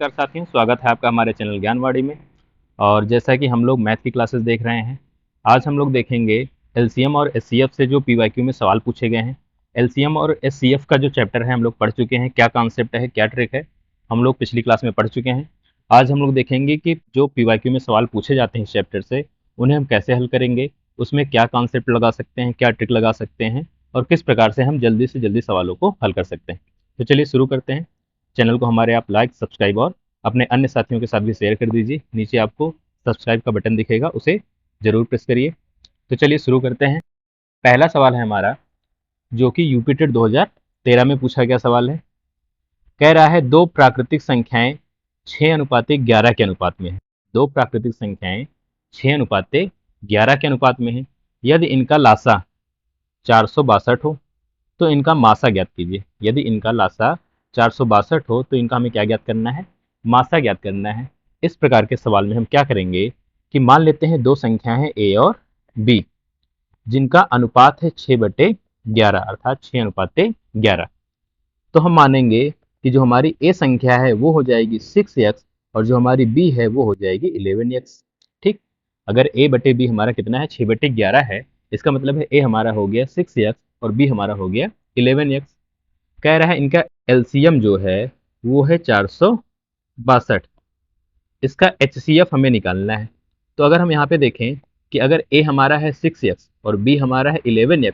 नमस्कार साथियों, स्वागत है आपका हमारे चैनल ज्ञानवाड़ी में। और जैसा कि हम लोग मैथ की क्लासेस देख रहे हैं, आज हम लोग देखेंगे एलसीएम और एचसीएफ से जो पीवाईक्यू में सवाल पूछे गए हैं। एलसीएम और एचसीएफ का जो चैप्टर है हम लोग पढ़ चुके हैं, क्या कॉन्सेप्ट है, क्या ट्रिक है, हम लोग पिछली क्लास में पढ़ चुके हैं। आज हम लोग देखेंगे कि जो पीवाईक्यू में सवाल पूछे जाते हैं इस चैप्टर से, उन्हें हम कैसे हल करेंगे, उसमें क्या कॉन्सेप्ट लगा सकते हैं, क्या ट्रिक लगा सकते हैं और किस प्रकार से हम जल्दी से जल्दी सवालों को हल कर सकते हैं। तो चलिए शुरू करते हैं। चैनल को हमारे आप लाइक, सब्सक्राइब और अपने अन्य साथियों के साथ भी शेयर कर दीजिए। नीचे आपको सब्सक्राइब का बटन दिखेगा, उसे जरूर प्रेस करिए। तो चलिए शुरू करते हैं। पहला सवाल है हमारा, जो कि यूपी टेट 2013 में पूछा गया सवाल है। कह रहा है दो प्राकृतिक संख्याएं 6:11 के अनुपात में है। दो प्राकृतिक संख्याएं 6:11 के अनुपात में है। यदि इनका लासा 462 हो तो इनका मासा ज्ञात कीजिए। यदि इनका लासा 462 हो तो इनका हमें क्या ज्ञात करना है, मासा ज्ञात करना है। इस प्रकार के सवाल में हम क्या करेंगे कि मान लेते हैं दो संख्या है ए और बी, जिनका अनुपात है 6/11 अर्थात 6:11। तो हम मानेंगे कि जो हमारी ए संख्या है वो हो जाएगी 6x और जो हमारी बी है वो हो जाएगी 11x। ठीक, अगर a/b हमारा कितना है, 6/11 है, इसका मतलब है ए हमारा हो गया 6x और बी हमारा हो गया 11x। कह रहा है इनका एलसीएम जो है वो है 462। इसका एचसीएफ हमें निकालना है। तो अगर हम यहाँ पे देखें कि अगर ए हमारा है 6x और बी हमारा है 11x,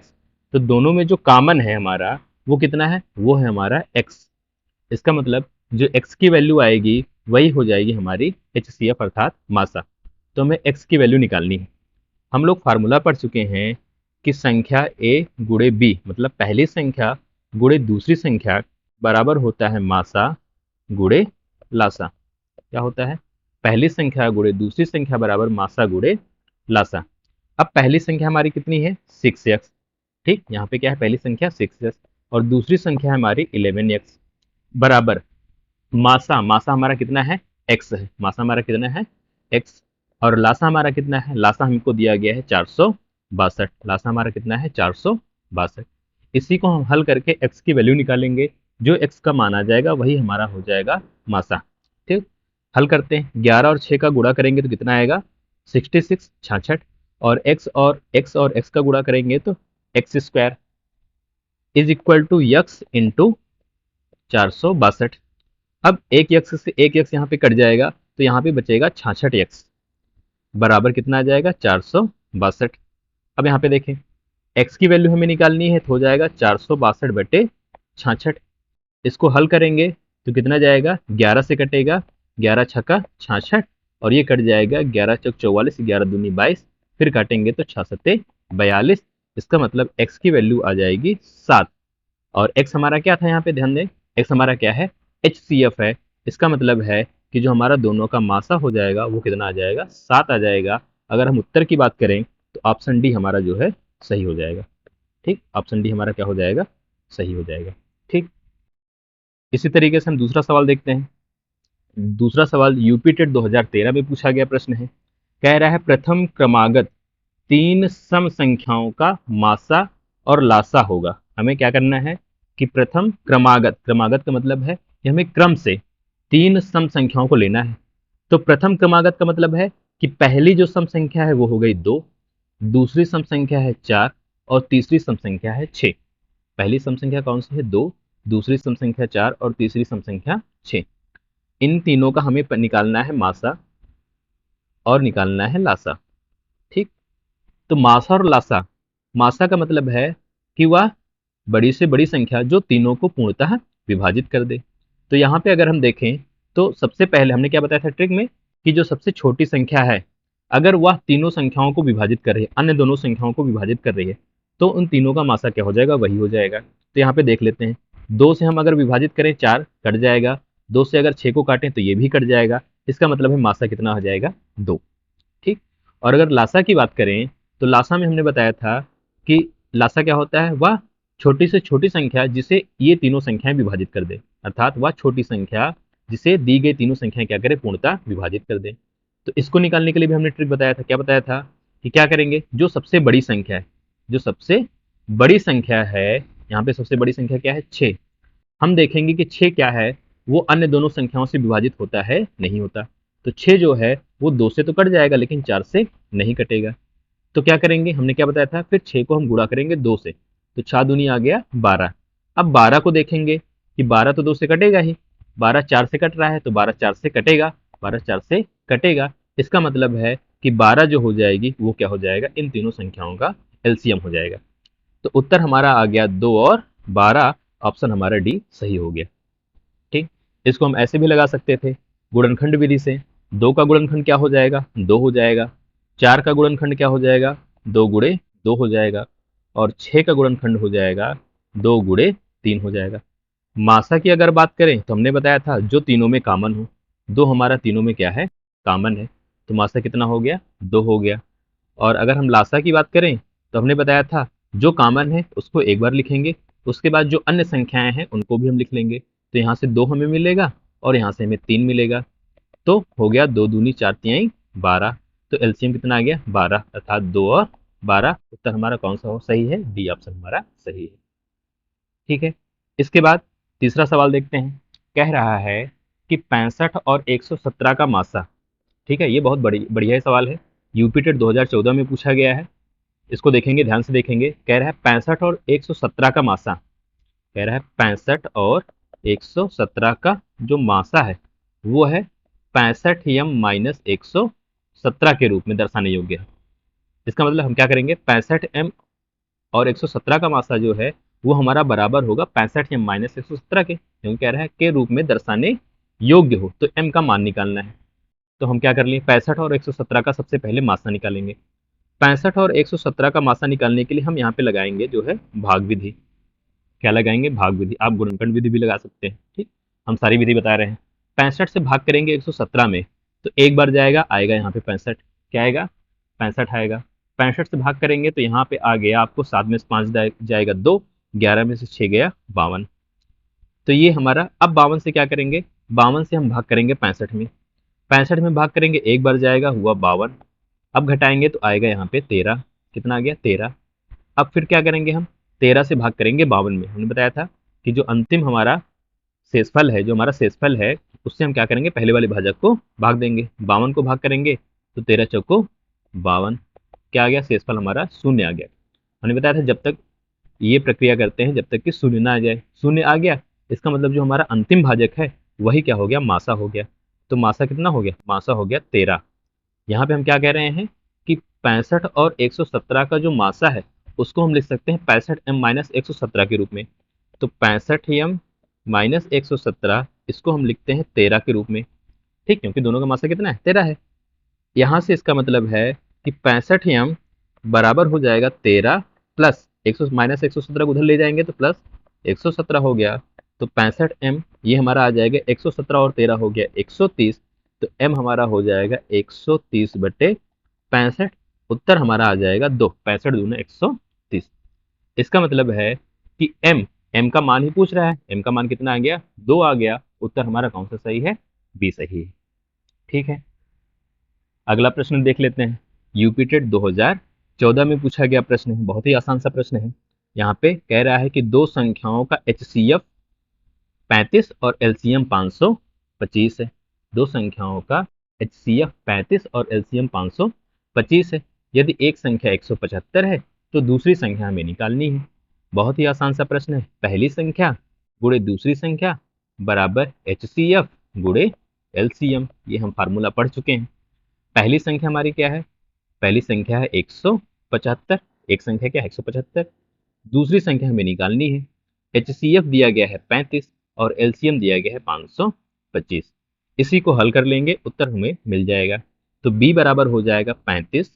तो दोनों में जो कॉमन है हमारा वो कितना है, वो है हमारा x। इसका मतलब जो x की वैल्यू आएगी वही हो जाएगी हमारी एचसीएफ अर्थात मासा। तो हमें x की वैल्यू निकालनी है। हम लोग फार्मूला पढ़ चुके हैं कि संख्या a गुणे b मतलब पहली संख्या गुणे दूसरी संख्या बराबर होता है मासा गुणे लासा। क्या होता है, पहली संख्या गुणे दूसरी संख्या बराबर मासा गुणे लासा। अब पहली संख्या हमारी कितनी है, 6x। ठीक, यहाँ पे क्या है, पहली संख्या 6x और दूसरी संख्या हमारी 11x बराबर मासा। मासा हमारा कितना है, x है। मासा हमारा कितना है, x। और लासा हमारा कितना है, लासा हमको दिया गया है 462। लासा हमारा कितना है, 462। इसी को हम हल करके x की वैल्यू निकालेंगे। जो x का मान आ जाएगा वही हमारा हो जाएगा मासा। ठीक, हल करते हैं। 11 और 6 का गुणा करेंगे तो कितना आएगा, 66 66। और x का गुणा करेंगे तो x² is equal to x into 462। अब एक यक्स से एक यक्स यहाँ पे कट जाएगा तो यहाँ पे बचेगा 66x बराबर कितना आ जाएगा, 462। अब यहाँ पे देखें x की वैल्यू हमें निकालनी है तो हो जाएगा 462/66। इसको हल करेंगे तो कितना जाएगा, 11 से कटेगा, 11 छक्का 66 और ये कट जाएगा 11 चौक 44, 11 दूनी 22, फिर काटेंगे तो 6 सत्ते 42। इसका मतलब x की वैल्यू आ जाएगी 7। और x हमारा क्या था, यहाँ पे ध्यान दें, x हमारा क्या है, HCF है। इसका मतलब है कि जो हमारा दोनों का मासा हो जाएगा वो कितना आ जाएगा, 7 आ जाएगा। अगर हम उत्तर की बात करें तो ऑप्शन डी हमारा जो है सही हो जाएगा। ठीक, ऑप्शन डी हमारा क्या हो जाएगा, सही हो जाएगा। ठीक, इसी तरीके से हम दूसरा सवाल देखते हैं। दूसरा सवाल यूपी टेट 2013 में पूछा गया प्रश्न है। कह रहा है प्रथम क्रमागत 3 सम संख्याओं का मासा और लासा होगा। हमें क्या करना है कि प्रथम क्रमागत, क्रमागत का मतलब है कि हमें क्रम से 3 सम संख्याओं को लेना है। तो प्रथम क्रमागत का मतलब है कि पहली जो सम संख्या है वो हो गई 2, दूसरी सम संख्या है 4 और तीसरी सम संख्या है 6। पहली सम संख्या कौन सी है, 2, दूसरी सम संख्या 4 और तीसरी सम संख्या 6। इन तीनों का हमें निकालना है मासा और निकालना है लासा। ठीक, तो मासा और लासा, मासा का मतलब है कि वह बड़ी से बड़ी संख्या जो तीनों को पूर्णतः विभाजित कर दे। तो यहाँ पे अगर हम देखें तो सबसे पहले हमने क्या बताया था ट्रिक में, कि जो सबसे छोटी संख्या है अगर वह तीनों संख्याओं को विभाजित कर रही है, अन्य दोनों संख्याओं को विभाजित कर रही है, तो उन तीनों का मासा क्या हो जाएगा, वही हो जाएगा। तो यहाँ पे देख लेते हैं, 2 से हम अगर विभाजित करें 4 कट जाएगा, 2 से अगर 6 को काटें तो ये भी कट जाएगा। इसका मतलब है मासा कितना हो जाएगा, 2। ठीक, और अगर लासा की बात करें तो लासा में हमने बताया था कि लासा क्या होता है, वह छोटी से छोटी संख्या जिसे ये तीनों संख्याएं विभाजित कर दे, अर्थात वह छोटी संख्या जिसे दी गई तीनों संख्याएं क्या करे, पूर्णतः विभाजित कर दे। तो इसको निकालने के लिए भी हमने ट्रिक बताया था। क्या बताया था कि क्या करेंगे, जो सबसे बड़ी संख्या है, जो सबसे बड़ी संख्या है, यहाँ पे सबसे बड़ी संख्या क्या है, 6। हम देखेंगे कि 6 क्या है, वो अन्य दोनों संख्याओं से विभाजित होता है, नहीं होता। तो 6 जो है वो 2 से तो कट जाएगा लेकिन 4 से नहीं कटेगा। तो क्या करेंगे, हमने क्या बताया था, फिर 6 को हम गुणा करेंगे 2 से, तो 6 दूनी आ गया 12। अब 12 को देखेंगे कि 12 तो 2 से कटेगा ही, 12 4 से कट रहा है तो 12 4 से कटेगा, 12 4 से कटेगा। इसका मतलब है कि 12 जो हो जाएगी वो क्या हो जाएगा, इन तीनों संख्याओं का एलसीएम हो जाएगा। तो उत्तर हमारा आ गया 2 और 12, ऑप्शन हमारा डी सही हो गया। ठीक, इसको हम ऐसे भी लगा सकते थे गुणनखंड विधि से। 2 का गुणनखंड क्या हो जाएगा, 2 हो जाएगा। 4 का गुणनखंड क्या हो जाएगा, 2 गुणे 2 हो जाएगा। और 6 का गुणनखंड हो जाएगा 2 गुणे 3 हो जाएगा। मासा की अगर बात करें तो हमने बताया था जो तीनों में कॉमन हो, 2 हमारा तीनों में क्या है, कॉमन है। तो मासा कितना हो गया, 2 हो गया। और अगर हम लासा की बात करें तो हमने बताया था जो कॉमन है उसको एक बार लिखेंगे, उसके बाद जो अन्य संख्याएं हैं उनको भी हम लिख लेंगे। तो यहाँ से 2 हमें मिलेगा और यहाँ से हमें 3 मिलेगा। तो हो गया 2 दूनी 4 तिहाई 12। तो एलसीएम कितना आ गया, 12, अर्थात 2 और 12। उत्तर हमारा कौन सा हो, सही है, डी ऑप्शन हमारा सही है। ठीक है, इसके बाद तीसरा सवाल देखते हैं। कह रहा है कि 65 और 117 का मासा। ठीक है, ये बहुत बढ़िया सवाल है, यूपी टेट 2014 में पूछा गया है। इसको देखेंगे, ध्यान से देखेंगे। कह रहा है 65 और 117 का मासा। कह रहा है 65 और 117 का जो मासा है वो है 65m माइनस 117 के रूप में दर्शाने योग्य है। इसका मतलब हम क्या करेंगे, 65m और 117 का मासा जो है वो हमारा बराबर होगा 65m माइनस 117 के, क्योंकि कह रहा है के रूप में दर्शाने योग्य हो, तो m का मान निकालना है। तो हम क्या कर लें, 65 और 117 का सबसे पहले मासा निकालेंगे। 65 और 117 का मासा निकालने के लिए हम यहाँ पे लगाएंगे जो है भाग विधि। क्या लगाएंगे, भाग विधि। आप गुणनखंड विधि भी लगा सकते हैं। ठीक, हम सारी विधि बता रहे हैं। 65 से भाग करेंगे 117 में, तो एक बार जाएगा, आएगा यहाँ पे 65। क्या आएगा, 65 आएगा। 65 से भाग करेंगे तो यहाँ पे आ गया आपको 7 में से 5 जाएगा 2, 11 में से 6 गया 52। तो ये हमारा, अब 52 से क्या करेंगे, 52 से हम भाग करेंगे 65 में। 65 में भाग करेंगे, एक बार जाएगा, हुआ 52। अब घटाएंगे तो आएगा यहाँ पे 13। कितना आ गया, 13। अब फिर क्या करेंगे, हम 13 से भाग करेंगे 52 में। हमने बताया था कि जो अंतिम हमारा शेषफल है, जो हमारा शेषफल है, उससे हम क्या करेंगे, पहले वाले भाजक को भाग देंगे। 52 को भाग करेंगे तो 13 चौको 52। क्या आ गया, शेषफल हमारा शून्य आ गया। हमने बताया था जब तक ये प्रक्रिया करते हैं जब तक कि शून्य ना आ जाए। शून्य आ गया, इसका मतलब जो हमारा अंतिम भाजक है वही क्या हो गया, मासा हो गया। तो मासा कितना हो गया, मासा हो गया 13। यहाँ पे हम क्या कह रहे हैं कि 65 और 117 का जो मासा है उसको हम लिख सकते हैं 65m माइनस 117 के रूप में। तो 65m माइनस 117 इसको हम लिखते हैं 13 के रूप में। ठीक, क्योंकि दोनों का मासा कितना है, 13 है। यहाँ से इसका मतलब है कि 65m बराबर हो जाएगा 13 प्लस 100 माइनस 117 को उधर ले जाएंगे तो प्लस 117 हो गया। तो 65m ये हमारा आ जाएगा 117 और 13 हो गया 130। तो m हमारा हो जाएगा 130 बटे 65। उत्तर हमारा आ जाएगा 2, 65 दूना 130। इसका मतलब है कि m का मान ही पूछ रहा है, m का मान कितना आ गया, 2 आ गया। उत्तर हमारा कौन सा सही है, बी सही है। ठीक है, अगला प्रश्न देख लेते हैं। यूपी टेट 2014 में पूछा गया प्रश्न है, बहुत ही आसान सा प्रश्न है। यहाँ पे कह रहा है कि दो संख्याओं का HCF 35 और LCM 525 है। दो संख्याओं का HCF 35 और LCM 525 है। यदि एक संख्या 175 है तो दूसरी संख्या हमें निकालनी है। बहुत ही आसान सा प्रश्न है। पहली संख्या गुणे दूसरी संख्या बराबर HCF गुणे LCM। ये हम फार्मूला पढ़ चुके हैं। पहली संख्या हमारी क्या है, पहली संख्या है 175। एक संख्या क्या है, 175। दूसरी संख्या हमें निकालनी है। HCF दिया गया है 35 और LCM दिया गया है 525। इसी को हल कर लेंगे, उत्तर हमें मिल जाएगा। तो B बराबर हो जाएगा 35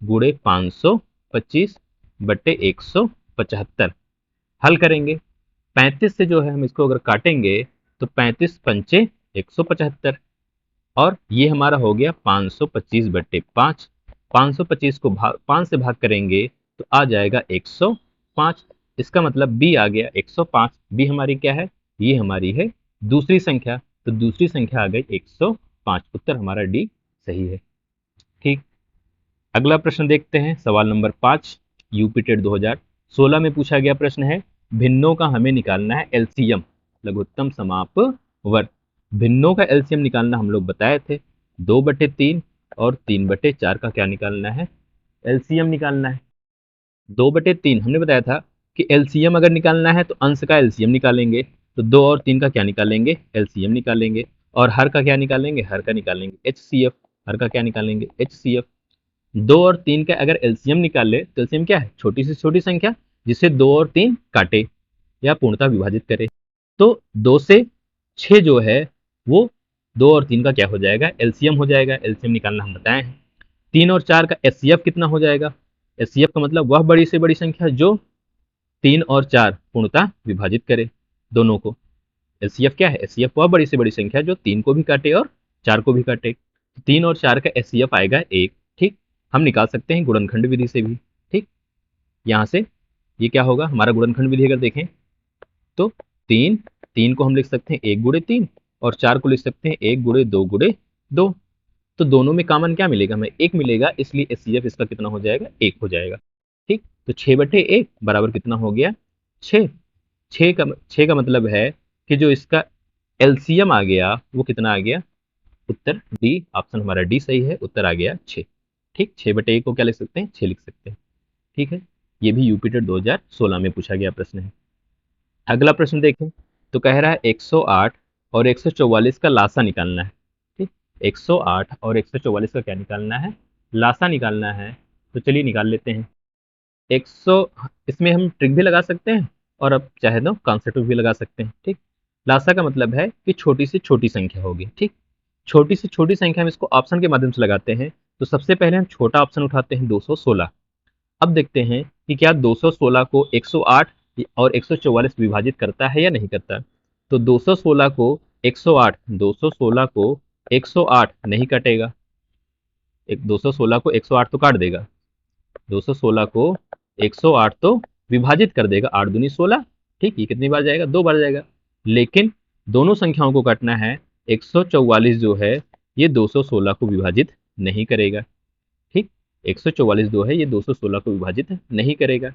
गुणे 525 बटे 175। हल करेंगे, 35 से जो है हम इसको अगर काटेंगे तो 35 पंचे 175 और ये हमारा हो गया 525 बट्टे 5। 525 को 5 से भाग करेंगे तो आ जाएगा 105। इसका मतलब बी आ गया 105। बी हमारी क्या है, ये हमारी है दूसरी संख्या। तो दूसरी संख्या आ गई 105। उत्तर हमारा डी सही है। ठीक, अगला प्रश्न देखते हैं, सवाल नंबर 5। यूपी टेट 2016 में पूछा गया प्रश्न है, भिन्नों का हमें निकालना है LCM, लघुत्तम समाप वर्ग। भिन्नों का एलसीएम निकालना हम लोग बताए थे। 2/3 और 3/4 का क्या निकालना है, एलसीएम निकालना है। 2/3 हमने बताया था कि एलसीएम अगर निकालना है तो अंश का एलसीएम निकालेंगे, तो 2 और 3 का क्या निकालेंगे, एलसीएम निकालेंगे। और हर का क्या निकालेंगे, हर का निकालेंगे एचसीएफ। हर का क्या निकालेंगे, एचसीएफ। 2 और 3 का अगर एलसीएम निकाले तो एलसीएम क्या है, छोटी से छोटी संख्या जिसे 2 और 3 काटे या पूर्णतः विभाजित करे। तो 2 से 6 जो है वो 2 और 3 का क्या हो जाएगा, एलसीएम हो जाएगा। एलसीएम निकालना हम बताए हैं। 3 और 4 का एचसीएफ कितना हो जाएगा, एचसीएफ का मतलब वह बड़ी से बड़ी संख्या जो 3 और 4 पूर्णतः विभाजित करे दोनों को। एचसीएफ क्या है, एचसीएफ वह बड़ी से बड़ी संख्या जो 3 को भी काटे और 4 को भी काटे। 3 और 4 का एचसीएफ आएगा 1। ठीक, हम निकाल सकते हैं गुणनखंड विधि से भी। ठीक, यहाँ से ये क्या होगा हमारा गुणनखंड विधि, अगर देखें तो 3 को हम लिख सकते हैं 1 × 3 और 4 को लिख सकते हैं 1 × 2 × 2। तो दोनों में कॉमन क्या मिलेगा, हमें 1 मिलेगा, इसलिए एचसीएफ इसका कितना हो जाएगा, 1 हो जाएगा। ठीक, तो 6/1 बराबर कितना हो गया, 6। 6 का मतलब है कि जो इसका एलसीएम आ गया वो कितना आ गया, उत्तर डी, ऑप्शन हमारा डी सही है, उत्तर आ गया 6। ठीक, 6/1 को क्या लिख सकते हैं, 6 लिख सकते हैं। ठीक है, ये भी यूपीटेट 2016 में पूछा गया प्रश्न है। अगला प्रश्न देखें तो कह रहा है 108 और 144 का लासा निकालना है। ठीक, 108 और 144 का क्या निकालना है, लासा निकालना है। तो चलिए निकाल लेते हैं। 100, इसमें हम ट्रिक भी लगा सकते हैं और अब चाहे तो कॉन्सेप्ट भी लगा सकते हैं। ठीक, लासा का मतलब है कि छोटी से छोटी संख्या होगी। ठीक, छोटी से छोटी संख्या हम इसको ऑप्शन के माध्यम से लगाते हैं। तो सबसे पहले हम छोटा ऑप्शन उठाते हैं 216। अब देखते हैं कि क्या 216 को 108 और 144 विभाजित करता है या नहीं करता। तो 216 को 108, 216 को 108 नहीं कटेगा। 216 को 108 तो काट देगा, 216 को 108 तो विभाजित कर देगा, 8 दूनी 16। ठीक, ये कितनी बार जाएगा, 2 बार जाएगा। लेकिन दोनों संख्याओं को काटना है, 144 जो है ये 216 को विभाजित नहीं करेगा। ठीक, 144 जो है ये 216 को विभाजित नहीं करेगा।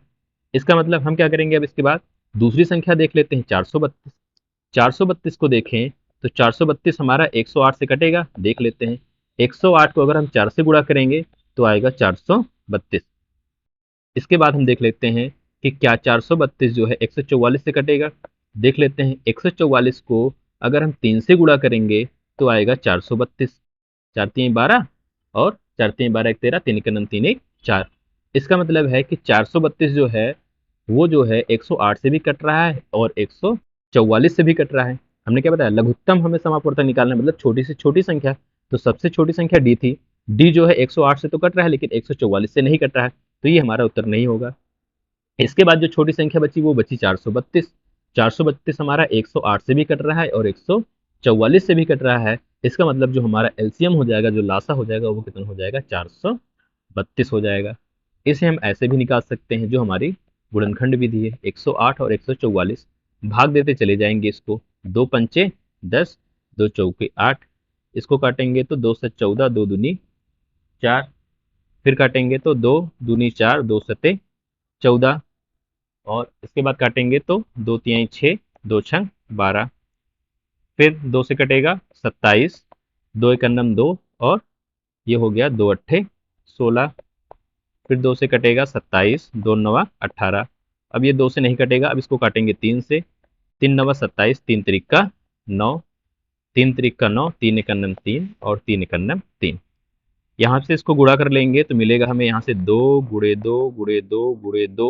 इसका मतलब हम क्या करेंगे, अब इसके बाद दूसरी संख्या देख लेते हैं, 432। 432 को देखें तो 432 हमारा 108 से कटेगा, देख लेते हैं। 108 को अगर हम 4 से गुणा करेंगे तो आएगा 432। इसके बाद हम देख लेते हैं कि क्या 432 जो है 144 से कटेगा, देख लेते हैं। 144 को अगर हम 3 से गुणा करेंगे तो आएगा 432। 4 3 12 और 4 3 12 1 13, 3 1 3 1 4। इसका मतलब है कि 432 जो है वो जो है 108 से भी कट रहा है और 144 से भी कट रहा है। हमने क्या बताया, लघुत्तम हमें समापूर्णता निकालना है, मतलब छोटी से छोटी संख्या। तो सबसे छोटी संख्या डी थी, डी जो है 108 से तो कट रहा है लेकिन 144 से नहीं कट रहा है, तो ये हमारा उत्तर नहीं होगा। इसके बाद जो छोटी संख्या बची वो बची 432। 432 हमारा 108 से भी कट रहा है और 144 से भी कट रहा है। इसका मतलब जो हमारा एलसीएम हो जाएगा, जो लासा हो जाएगा, वो कितना हो जाएगा, 432 हो जाएगा। इसे हम ऐसे भी निकाल सकते हैं, जो हमारी गुणनखंड विधि है, 108 और 144 भाग देते चले जाएंगे इसको। 2 पंचे 10, 2 चौके 8, इसको काटेंगे तो 2 से 14, 2 दूनी 4, फिर काटेंगे तो 2 दूनी 4, 2 सते 14, और इसके बाद काटेंगे तो 2 तिहाई 6, 2 छंग 12, फिर 2 से कटेगा 27, 2 एक अन्नम 2, और ये हो गया 2 अट्ठे 16, फिर 2 से कटेगा 27, 2 नवा 18। अब ये 2 से नहीं कटेगा, अब इसको काटेंगे 3 से। 3 नवा 27, 3 तिरिका 9, 3 तिरिका 9, 3 एक अन्नम 3 और 3 एक अन्नम 3। यहाँ से इसको गुणा कर लेंगे तो मिलेगा हमें यहाँ से 2 गुणे 2 गुणे 2 गुणे 2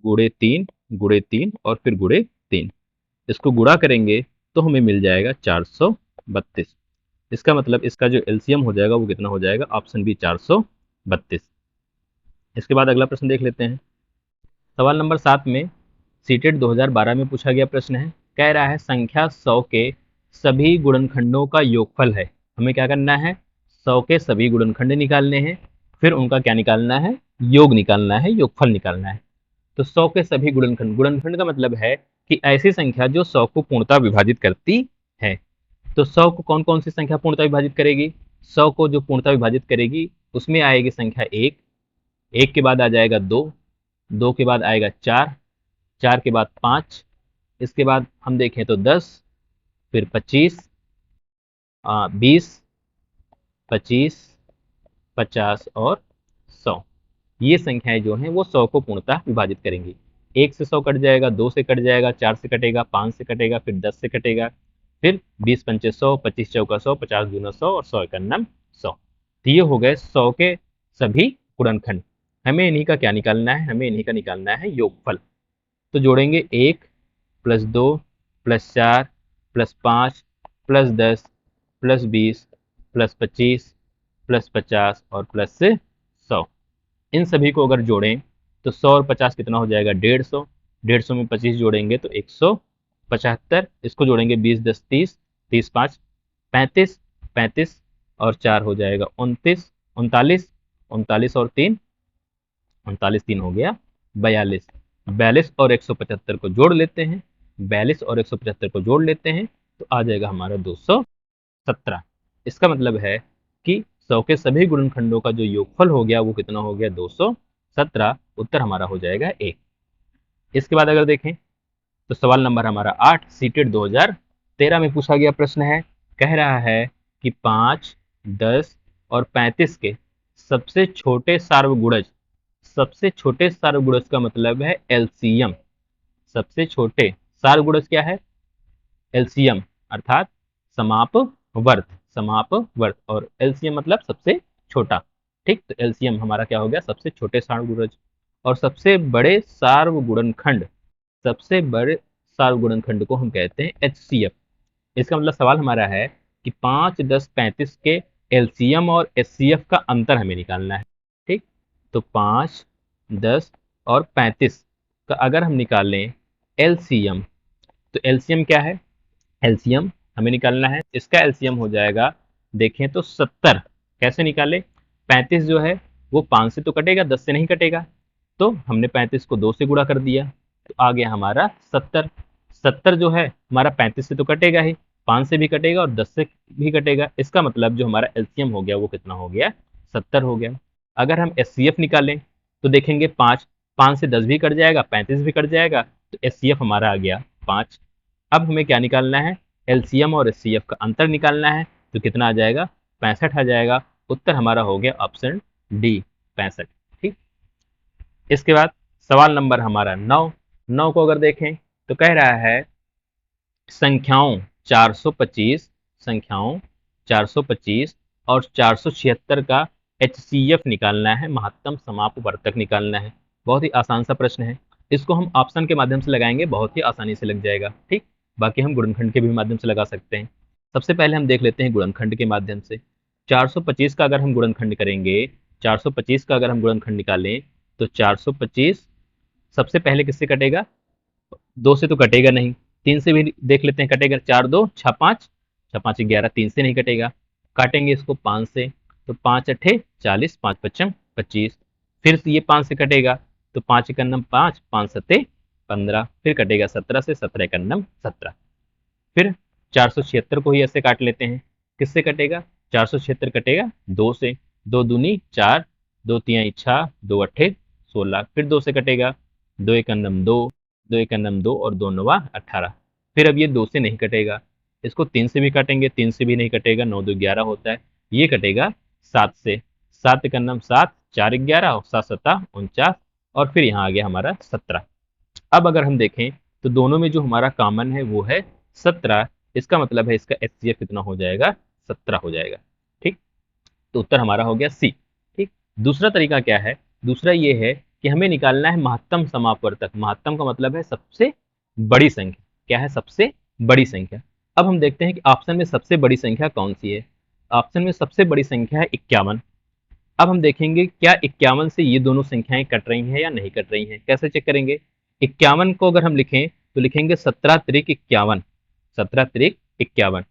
गुणे 3 गुणे 3 और फिर गुणे 3। इसको गुणा करेंगे तो हमें मिल जाएगा 432। इसका मतलब इसका जो एलसीएम हो जाएगा वो कितना हो जाएगा, ऑप्शन बी 432। इसके बाद अगला प्रश्न देख लेते हैं। सवाल नंबर 7 में सीटेट 2012 में पूछा गया प्रश्न है। कह रहा है संख्या 100 के सभी गुणनखंडों का योगफल है। हमें क्या करना है, 100 के सभी गुणनखंड निकालने हैं, फिर उनका क्या निकालना है, योग निकालना है, योगफल निकालना है। तो 100 के सभी गुणनखंड, गुणनखंड का मतलब है कि ऐसी संख्या जो 100 को पूर्णतः विभाजित करती है। तो 100 को कौन कौन सी संख्या पूर्णतः विभाजित करेगी, 100 को जो पूर्णतः विभाजित करेगी उसमें आएगी संख्या 1, 1 के बाद आ जाएगा 2, 2 के बाद आएगा 4, 4 के बाद 5, इसके बाद हम देखें तो 10, फिर 25, 20, 25, 50 और 100। ये संख्याएं जो हैं वो 100 को पूर्णतः विभाजित करेंगी। 1 से 100 कट जाएगा, 2 से कट जाएगा, 4 से कटेगा, 5 से कटेगा, फिर 10 से कटेगा, फिर 20 पंचे 100, 25 चौका 100, 50 दूना 100 और 100 एकन्नम 100। तो ये हो गए 100 के सभी गुणनखंड। हमें इन्हीं का क्या निकालना है? हमें इन्हीं का निकालना है योगफल। तो जोड़ेंगे 1 plus 2 plus 4 plus 5 plus 10 plus 20 plus 25 plus 50 और प्लस 100। इन सभी को अगर जोड़ें तो 100 और 50 कितना हो जाएगा? 150। 150 में 25 जोड़ेंगे तो 175। इसको जोड़ेंगे 20 10 30, 30 5 35, 35 और 4 हो जाएगा 29, 39, 39 और 3, 39 3 हो गया 42। 42 और 175 को जोड़ लेते हैं, 42 और 175 को जोड़ लेते हैं तो आ जाएगा हमारा 217। इसका मतलब है कि 100 के सभी गुणनखंडों का जो योगफल हो गया वो कितना हो गया? 217। उत्तर हमारा हो जाएगा ए। इसके बाद अगर देखें तो सवाल नंबर हमारा 8 सीटेड 2013 में पूछा गया प्रश्न है। कह रहा है कि 5, 10 और 35 के सबसे छोटे सार्वगुणज, सबसे छोटे सार्वगुणज का मतलब है एलसीएम। सबसे छोटे सार्वगुणज क्या है? एलसीएम अर्थात समापवर्त। समापवर्त और एलसीएम मतलब सबसे छोटा। ठीक, तो एलसीएम हमारा क्या हो गया? सबसे छोटे सार्वगुणज। और सबसे बड़े सार्वगुणनखंड, सबसे बड़े सार्वगुणनखंड को हम कहते हैं एचसीएफ। इसका मतलब सवाल हमारा है कि 5, 10, 35 के एलसीएम और एचसीएफ का अंतर हमें निकालना है। ठीक, तो 5, 10 और 35 का अगर हम निकालें एलसीएम, तो एलसीएम क्या है? एलसीएम हमें निकालना है, इसका एलसीएम हो जाएगा, देखें तो 70। कैसे निकाले? 35 जो है वो 5 से तो कटेगा, 10 से नहीं कटेगा, तो हमने 35 को 2 से गुणा कर दिया तो आ गया हमारा 70। 70 जो है हमारा 35 से तो कटेगा ही, 5 से भी कटेगा और 10 से भी कटेगा। इसका मतलब जो हमारा एलसीएम हो गया वो कितना हो गया? 70 हो गया। अगर हम एचसीएफ निकालें तो देखेंगे 5, 5 से 10 भी कट जाएगा, 35 भी कट जाएगा, तो एचसीएफ हमारा आ गया 5। अब हमें क्या निकालना है? एलसीएम और एचसीएफ का अंतर निकालना है, तो कितना आ जाएगा? 65 आ जाएगा। उत्तर हमारा हो गया ऑप्शन डी, 65। ठीक, इसके बाद सवाल नंबर हमारा 9। 9 को अगर देखें तो कह रहा है संख्याओं 425, संख्याओं 425 और 476 का एचसीएफ निकालना है, महत्तम समापवर्तक निकालना है। बहुत ही आसान सा प्रश्न है, इसको हम ऑप्शन के माध्यम से लगाएंगे, बहुत ही आसानी से लग जाएगा। ठीक, बाकी हम गुणनखंड के भी माध्यम से लगा सकते हैं। सबसे पहले हम देख लेते हैं गुणनखंड के माध्यम से। 425 का अगर हम गुणनखंड करेंगे, 425 का अगर हम गुणनखंड निकालें तो 425 सबसे पहले किससे कटेगा? 2 से तो कटेगा नहीं, 3 से भी देख लेते हैं कटेगा। 4 2 6 5, 6 5 11, 3 से नहीं कटेगा। काटेंगे इसको 5 से, तो 5 अट्ठे 40, 5 पच्चम 25। फिर से ये 5 से कटेगा तो 5 एकन्नम 5, 5 सत्ते 15। फिर कटेगा 17 से, 17 एकन्नम 17। फिर 476 को ही ऐसे काट लेते हैं, किससे कटेगा? 476 कटेगा 2 से, 2 दूनी 4, 2 तिहाई 6, 2 अट्ठे 16। फिर 2 से कटेगा, 2 एकन्नम 2, 2 एकन्नम 2 और 2 नवा 18। फिर अब ये 2 से नहीं कटेगा, इसको 3 से भी काटेंगे, 3 से भी नहीं कटेगा, 9 2 11 होता है। ये कटेगा 7 से, 7 एकन्नम 7, 4 11 और 7 सत्ता 49 और फिर यहाँ आ गया हमारा 17। अब अगर हम देखें तो दोनों में जो हमारा कॉमन है वो है 17। इसका मतलब है इसका एचसीएफ कितना हो जाएगा? 17 हो जाएगा। ठीक, तो उत्तर हमारा हो गया सी। ठीक, दूसरा तरीका क्या है? दूसरा ये है कि हमें निकालना है महत्तम समापवर्तक। महत्तम का मतलब है सबसे बड़ी संख्या। क्या है? सबसे बड़ी संख्या। अब हम देखते हैं कि ऑप्शन में सबसे बड़ी संख्या कौन सी है। ऑप्शन में सबसे बड़ी संख्या है 51। अब हम देखेंगे क्या 51 से ये दोनों संख्याएं कट रही हैं या नहीं कट रही हैं। कैसे चेक करेंगे? 51 को अगर हम लिखें तो लिखेंगे 17 त्रिक 51, 17 त्रिक 51।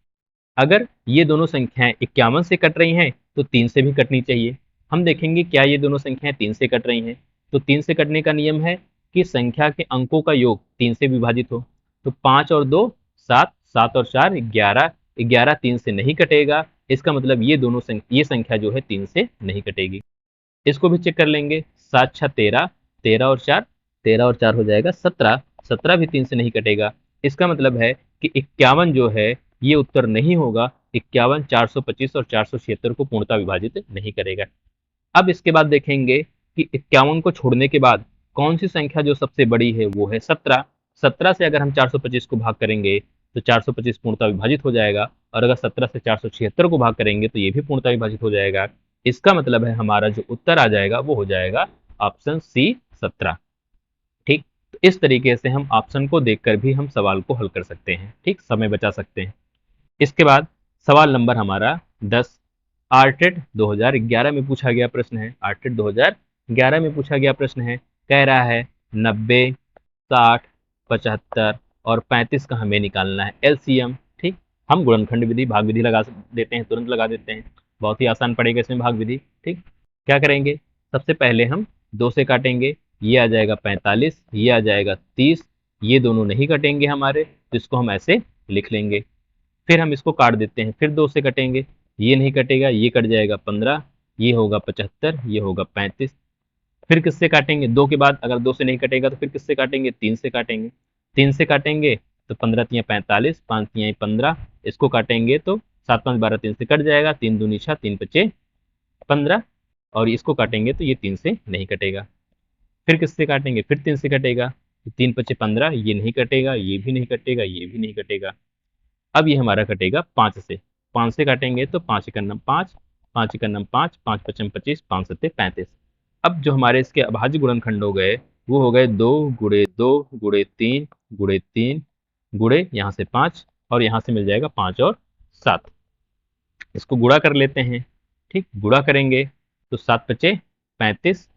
अगर ये दोनों संख्याएं 51 से कट रही हैं तो 3 से भी कटनी चाहिए। हम देखेंगे क्या ये दोनों संख्याएं 3 से कट रही हैं। तो 3 से कटने का नियम है कि संख्या के अंकों का योग 3 से विभाजित हो। तो 5 और 2 7, 7 और 4 11, 11 3 से नहीं कटेगा। इसका मतलब ये संख्या जो है 3 से नहीं कटेगी। इसको भी चेक कर लेंगे। 7 6 13, 13 और 4, 13 और 4 हो जाएगा 17, 17 भी 3 से नहीं कटेगा। इसका मतलब है कि 51 जो है ये उत्तर नहीं होगा, 51, 425 और 476 को पूर्णतः विभाजित नहीं करेगा। अब इसके बाद देखेंगे कि 51 को छोड़ने के बाद कौन सी संख्या जो सबसे बड़ी है वो है 17। 17 से अगर हम 425 को भाग करेंगे तो 425 पूर्णतः विभाजित हो जाएगा, और अगर 17 से 476 को भाग करेंगे तो ये भी पूर्णतः विभाजित हो जाएगा। इसका मतलब है हमारा जो उत्तर आ जाएगा वो हो जाएगा ऑप्शन सी 17। ठीक, तो इस तरीके से हम ऑप्शन को देखकर भी हम सवाल को हल कर सकते हैं। ठीक, समय बचा सकते हैं। इसके बाद सवाल नंबर हमारा 10 आरटेट 2011 में पूछा गया प्रश्न है। आरटेट 2011 में पूछा गया प्रश्न है, कह रहा है 90, 60, 75 और 35 का हमें निकालना है एलसीएम। ठीक, हम गुणनखंड विधि भाग विधि लगा देते हैं, तुरंत लगा देते हैं, बहुत ही आसान पड़ेगा इसमें भाग विधि। ठीक, क्या करेंगे, सबसे पहले हम 2 से काटेंगे, ये आ जाएगा 45, ये आ जाएगा 30, ये दोनों नहीं कटेंगे हमारे, तो इसको हम ऐसे लिख लेंगे। फिर हम इसको काट देते हैं, फिर 2 से कटेंगे, ये नहीं कटेगा, ये कट जाएगा 15, ये होगा 75, ये होगा 35। फिर किससे काटेंगे, 2 के बाद अगर 2 से नहीं कटेगा तो फिर किससे काटेंगे, 3 से काटेंगे। 3 से काटेंगे तो 15 तियाँ 45, 5 तियाँ 15, इसको काटेंगे तो 7 5 12, 3 से कट जाएगा, 3 दूनी 6, 3 पचे 15, और इसको काटेंगे तो ये 3 से नहीं कटेगा। फिर किससे काटेंगे, फिर 3 से कटेगा, 3 पचे 15, ये नहीं कटेगा, ये भी नहीं कटेगा, ये भी नहीं कटेगा। अब ये हमारा कटेगा 5 से, 5 से काटेंगे तो 5 एक नम 5, 5 एक नम 5, 5 पचम 25, 5 सत्ते 35। अब जो हमारे इसके अभाज्य गुणनखंड हो गए वो हो गए 2 गुणे 2 गुणे 3 गुणे 3 गुणे यहाँ से 5, और यहाँ से मिल जाएगा 5 और 7। इसको गुणा कर लेते हैं। ठीक, गुणा करेंगे तो 7 पचे 35,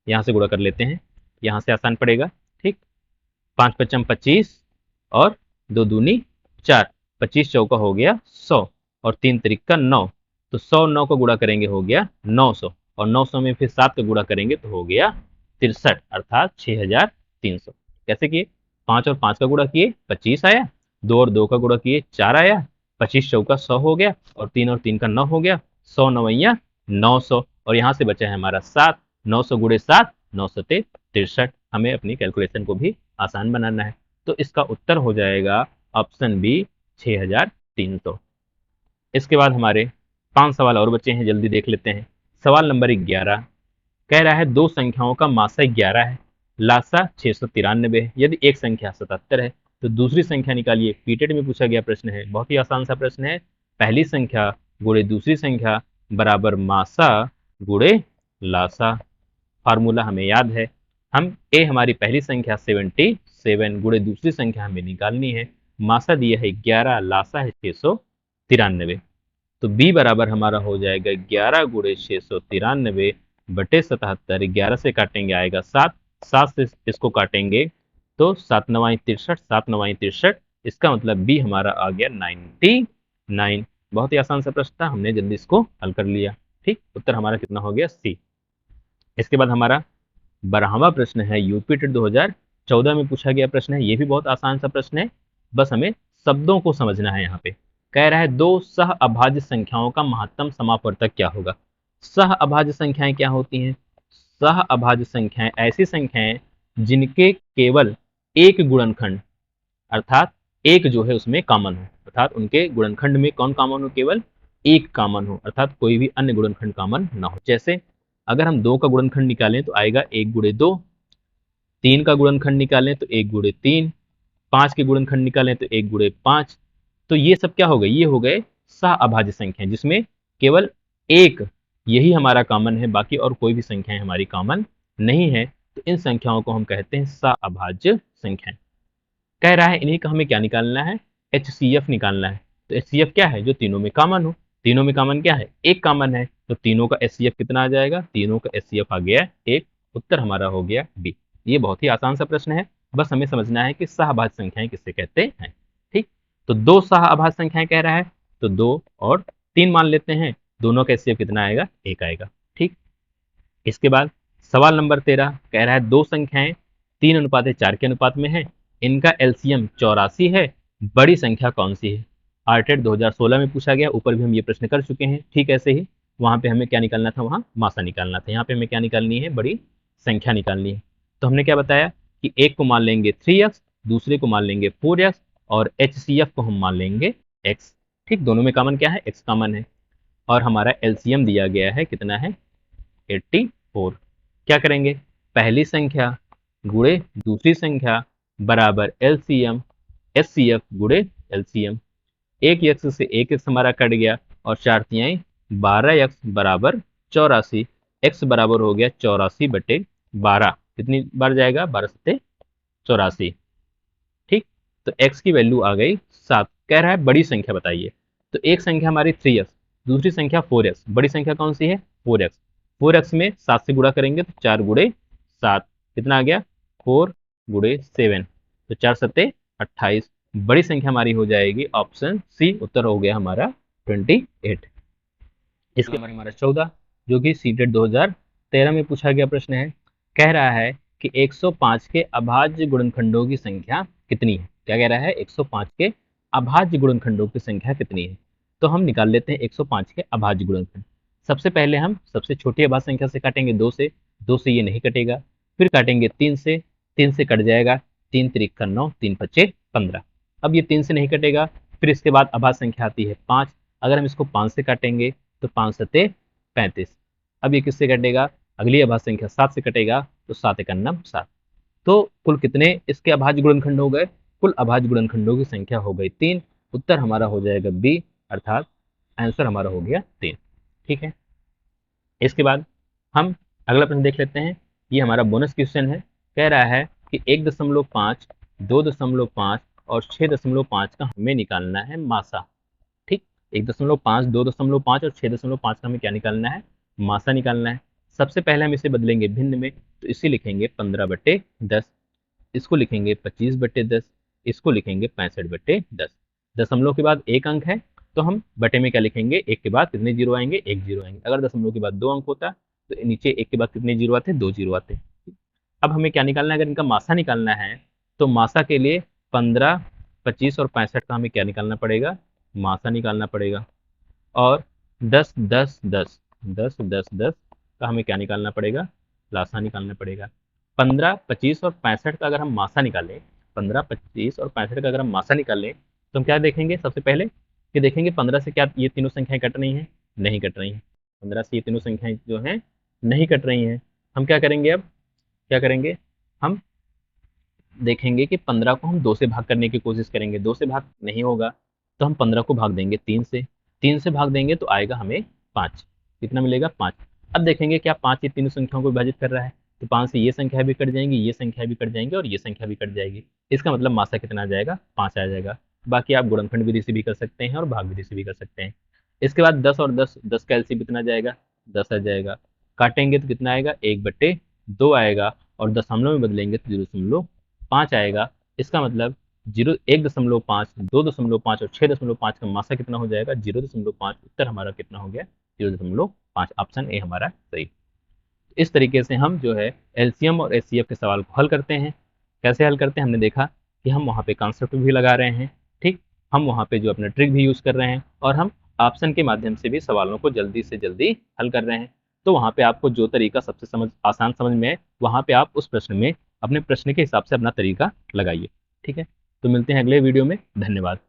यहाँ से गुणा कर लेते हैं, यहाँ से आसान पड़ेगा। ठीक, 5 पचम 25 और 2 दूनी 4, 25 चौका हो गया 100, और 3 तिरिका 9, तो 100 9 को गुणा करेंगे हो गया 900, और 900 में फिर 7 का गुणा करेंगे तो हो गया 63, अर्थात 6300। कैसे किए, 5 और 5 का गुणा किए 25 आया, 2 और 2 का गुणा किए 4 आया, 25 चौका 100 हो गया, और 3 और 3 का 9 हो गया, 100 9 900, और यहाँ से बचा है हमारा 7, 900 गुणे 7 9 सत्ते 63। हमें अपनी कैलकुलेशन को भी आसान बनाना है, तो इसका उत्तर हो जाएगा ऑप्शन बी 6300। इसके बाद हमारे 5 सवाल और बचे हैं, जल्दी देख लेते हैं। सवाल नंबर 11 कह रहा है दो संख्याओं का मासा 11 है, लासा 693 है। यदि एक संख्या 77 है तो दूसरी संख्या निकालिए। पीटेट में पूछा गया प्रश्न है, बहुत ही आसान सा प्रश्न है। पहली संख्या गुणे दूसरी संख्या बराबर मासा गुणे लासा। फार्मूला हमें याद है, हम ए हमारी पहली संख्या 77 गुणे दूसरी संख्या हमें निकालनी है। मासा दिया है 11, लासा है 693, तो बी बराबर हमारा हो जाएगा 11 गुणे 693 बटे 77। 11 से काटेंगे आएगा 7, 7 से इसको काटेंगे तो 7 9 63, 7 9 63, इसका मतलब बी हमारा आ गया 99। बहुत ही आसान सा प्रश्न था, हमने जल्दी इसको हल कर लिया। ठीक, उत्तर हमारा कितना हो गया, सी। इसके बाद हमारा 12वां प्रश्न है, यूपी टेट 2014 में पूछा गया प्रश्न है। ये भी बहुत आसान सा प्रश्न है, बस हमें शब्दों को समझना है। यहाँ पे कह रहा है दो सह अभाज्य संख्याओं का महत्तम समापवर्तक क्या होगा। सह अभाज्य संख्याएं क्या होती हैं, सह अभाज्य संख्याएं ऐसी संख्याएं जिनके केवल एक गुणनखंड अर्थात एक जो है उसमें कॉमन हो, अर्थात उनके गुणनखंड में कौन कॉमन हो, केवल एक कॉमन हो, अर्थात कोई भी अन्य गुणनखंड कॉमन ना हो। जैसे अगर हम 2 का गुणनखंड निकालें तो आएगा 1 गुणे 2, 3 का गुणनखंड निकालें तो 1 गुणे 3, 5 के गुणनखंड निकालें तो 1 गुणे 5। तो ये सब क्या हो गए, ये हो गए सह अभाज्य संख्या जिसमें केवल एक यही हमारा कॉमन है, बाकी और कोई भी संख्याएं हमारी कॉमन नहीं है। तो इन संख्याओं को हम कहते हैं सह अभाज्य संख्याएं। कह रहा है इन्हीं का हमें क्या निकालना है, HCF निकालना है। तो HCF क्या है, जो तीनों में कॉमन हो। तीनों में कॉमन क्या है, एक कॉमन है, तो तीनों का HCF कितना आ जाएगा, तीनों का HCF आ गया एक। उत्तर हमारा हो गया बी। ये बहुत ही आसान सा प्रश्न है, बस हमें समझना है कि सहअभाज्य संख्याएं किससे कहते हैं। ठीक, तो दो सहअभाज्य संख्याएं कह रहा है, तो 2 और 3 मान लेते हैं, दोनों का HCF कितना आएगा, 1 आएगा। ठीक, इसके बाद सवाल नंबर 13 कह रहा है दो संख्याएं 3:4 के अनुपात में है, इनका एलसीएम 84 है, बड़ी संख्या कौन सी है। आरटेट 2016 में पूछा गया, ऊपर भी हम ये प्रश्न कर चुके हैं। ठीक ऐसे ही वहां पे हमें क्या निकालना था, वहां मासा निकालना था, यहाँ पे हमें क्या निकालनी है, बड़ी संख्या निकालनी है। तो हमने क्या बताया कि एक को मान लेंगे 3x, दूसरे को मान लेंगे 4x, और HCF को हम मान लेंगे x। ठीक, दोनों में कॉमन क्या है, x कॉमन है। और हमारा एलसीएम दिया गया है, कितना है, 84। क्या करेंगे, पहली संख्या गुणे दूसरी संख्या बराबर एलसीएम एचसीएफ गुणे एलसीएम। एक यक्स से एक यक्स हमारा कट गया और 4 12 यक्स बराबर 84। एक्स बराबर हो गया 84/12। कितनी बार जाएगा, 12×7 = 84। ठीक, तो x की वैल्यू आ गई 7। कह रहा है बड़ी संख्या बताइए, तो एक संख्या हमारी 3x, दूसरी संख्या 4x। बड़ी संख्या कौन सी है, 4x। 4x में 7 से गुणा करेंगे तो 4×7 कितना आ गया, 4×7, तो 4×7 = 28। बड़ी संख्या हमारी हो जाएगी ऑप्शन सी, उत्तर हो गया हमारा 28। इसके बाद हमारा 14, जो कि सीटेट 2013 में पूछा गया प्रश्न है। कह रहा है कि 105 के अभाज्य गुणनखंडों की संख्या कितनी है। क्या कह रहा है, 105 के अभाज्य गुणनखंडों की संख्या कितनी है। तो हम निकाल लेते हैं 105 के अभाज्य गुणनखंड। सबसे पहले हम सबसे छोटी अभाज्य संख्या से काटेंगे, 2 से ये नहीं कटेगा। फिर काटेंगे 3 से, 3 से कट जाएगा, 3 त्रिक 9, 3 पच्चे 15। अब ये 3 से नहीं कटेगा। फिर इसके बाद अभाज्य संख्या आती है 5। अगर हम इसको 5 से काटेंगे तो 5×7 = 35। अब ये किससे कटेगा, अगली अभाज्य संख्या 7 से कटेगा, तो 7×1 = 7। तो कुल कितने इसके अभाज्य गुणनखंड हो गए, कुल अभाज्य गुणनखंडों की संख्या हो गई 3। उत्तर हमारा हो जाएगा बी, अर्थात आंसर हमारा हो गया 3। ठीक है, इसके बाद हम अगला प्रश्न देख लेते हैं। ये हमारा बोनस क्वेश्चन है। कह रहा है कि 1.5, 2.5 और 6.5 का हमें निकालना है मासा। ठीक, 1.5, 2.5 और 6.5 का हमें क्या निकालना है, मासा निकालना है। सबसे पहले हम इसे बदलेंगे भिन्न में, तो इसे लिखेंगे 15/10, इसको लिखेंगे 25/10, इसको लिखेंगे 65/10। दशमलव के बाद एक अंक है, तो हम बटे में क्या लिखेंगे, एक के बाद कितने जीरो आएंगे, एक जीरो आएंगे। अगर दशमलव के बाद 2 अंक होता तो नीचे एक के बाद कितने जीरो आते, 2 जीरो आते। अब हमें क्या निकालना है, अगर इनका मासा निकालना है तो मासा के लिए 15, 25 और 65 का हमें क्या निकालना पड़ेगा, मासा निकालना पड़ेगा। और 10, 10, 10, 10, 10, 10 का हमें क्या निकालना पड़ेगा, लासा निकालना पड़ेगा। 15, 25 और 65 का अगर हम मासा निकालें, 15, 25 और 65 का अगर हम मासा निकालें तो हम क्या देखेंगे, सबसे पहले कि देखेंगे 15 से क्या ये तीनों संख्याएं कट रही हैं, नहीं कट रही हैं। 15 से ये तीनों संख्याएं जो हैं नहीं कट रही हैं। हम क्या करेंगे, अब क्या करेंगे, हम देखेंगे कि 15 को हम 2 से भाग करने की कोशिश करेंगे। 2 से भाग नहीं होगा तो हम 15 को भाग देंगे 3 से, 3 से भाग देंगे तो आएगा हमें 5। कितना मिलेगा, 5। अब देखेंगे क्या 5 ये तीनों संख्याओं को विभाजित कर रहा है, तो 5 से ये संख्या भी कट जाएंगी, ये संख्या भी कट जाएंगी और ये संख्या भी कट जाएगी। इसका मतलब मासा कितना आ जाएगा, 5 आ जाएगा। बाकी आप गुणनखंड विधि से भी कर सकते हैं और भाग विधि से भी कर सकते हैं। इसके बाद 10 और 10, 10 का एलसीएम कितना जाएगा, 10 आ जाएगा। काटेंगे तो कितना आएगा, 1/2 आएगा। और दशमलव में बदलेंगे तो 0.5 आएगा। इसका मतलब 1.5, 2.5 और 6.5 का मासा कितना हो जाएगा, 0.5। उत्तर हमारा कितना हो गया, 0.5। ऑप्शन ए हमारा सही। इस तरीके से हम जो है एलसीएम और एचसीएफ के सवाल को हल करते हैं। कैसे हल करते हैं, हमने देखा कि हम वहाँ पे कॉन्सेप्ट भी लगा रहे हैं। ठीक, हम वहाँ पे जो अपना ट्रिक भी यूज़ कर रहे हैं और हम ऑप्शन के माध्यम से भी सवालों को जल्दी से जल्दी हल कर रहे हैं। तो वहाँ पे आपको जो तरीका सबसे आसान समझ में है, वहाँ पे आप उस प्रश्न में अपने प्रश्न के हिसाब से अपना तरीका लगाइए। ठीक है, तो मिलते हैं अगले वीडियो में। धन्यवाद।